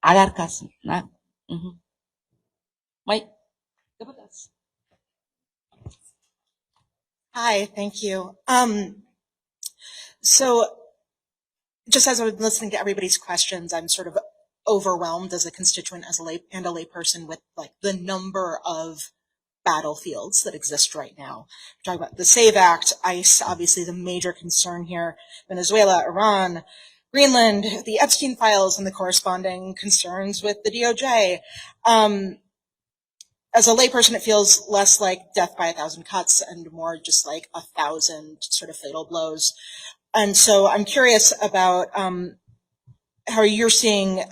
Alarkas na. Mhm. May dapat. Hi, thank you. So just as I was listening to everybody's questions, I'm sort of overwhelmed as a constituent, as a layperson with like the number of battlefields that exist right now. We're talking about the SAVE Act, ICE, obviously the major concern here, Venezuela, Iran, Greenland, the Epstein files, and the corresponding concerns with the DOJ. As a layperson, it feels less like death by 1,000 cuts and more just like 1,000 sort of fatal blows. And so I'm curious about how you're seeing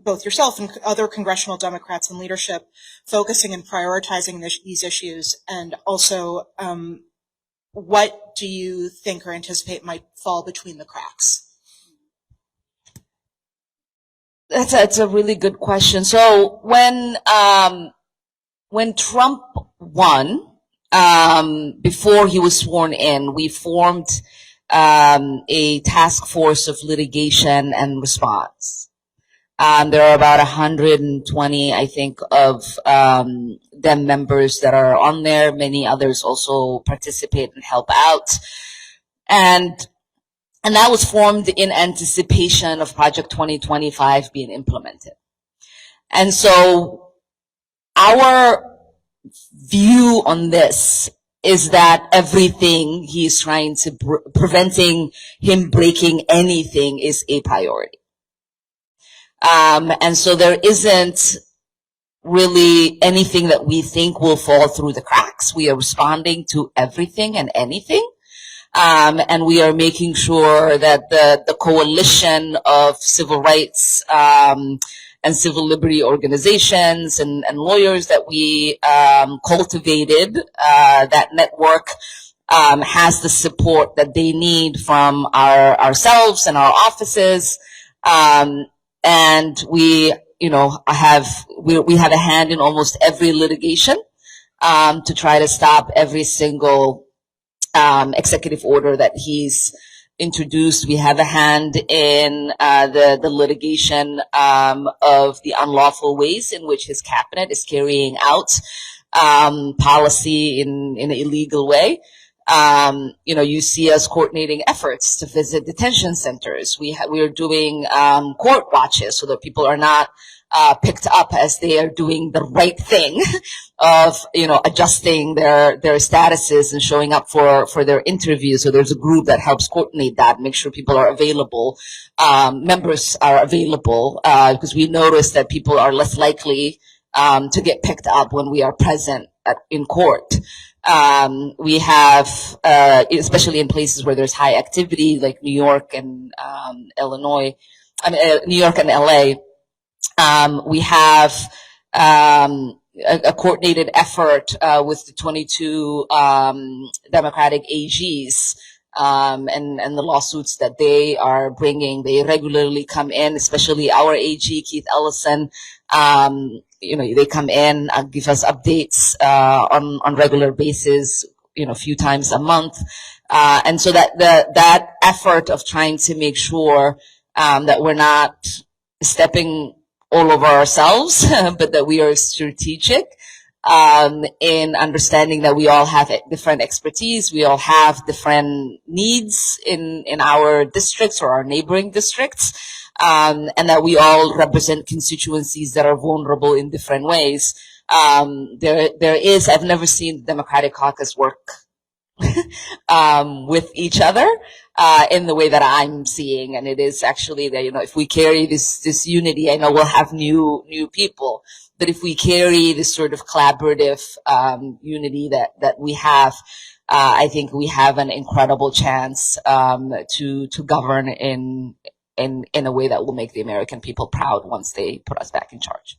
both yourself and other congressional Democrats and leadership focusing and prioritizing these issues, and also what do you think or anticipate might fall between the cracks? That's a really good question. So when Trump won, before he was sworn in, we formed a task force of litigation and response. There are about 120, I think, of Dem members that are on there. Many others also participate and help out. And that was formed in anticipation of Project 2025 being implemented. And so our view on this is that everything he's trying to preventing him breaking anything is a priority. And so there isn't really anything that we think will fall through the cracks. We are responding to everything and anything. And we are making sure that the coalition of civil rights and civil liberty organizations and lawyers that we cultivated, that network has the support that they need from ourselves and our offices. And we have a hand in almost every litigation to try to stop every single executive order that he's introduced. We have a hand in the litigation of the unlawful ways in which his cabinet is carrying out policy in an illegal way. You see us coordinating efforts to visit detention centers. We are doing court watches so that people are not picked up as they are doing the right thing of adjusting their statuses and showing up for their interviews. So there's a group that helps coordinate that, make sure people are available, members are available, because we notice that people are less likely to get picked up when we are present in court. We have, especially in places where there's high activity, like New York and New York and LA. We have a coordinated effort with the 22 Democratic AGs and the lawsuits that they are bringing. They regularly come in, especially our AG, Keith Ellison. They come in and give us updates on regular basis, a few times a month. And so that effort of trying to make sure that we're not stepping all over ourselves, but that we are strategic in understanding that we all have different expertise, we all have different needs in our districts or our neighboring districts, and that we all represent constituencies that are vulnerable in different ways. I've never seen the Democratic Caucus work with each other in the way that I'm seeing, and it is actually that if we carry this unity, I know we'll have new people, but if we carry this sort of collaborative unity that we have, I think we have an incredible chance to govern in a way that will make the American people proud once they put us back in charge.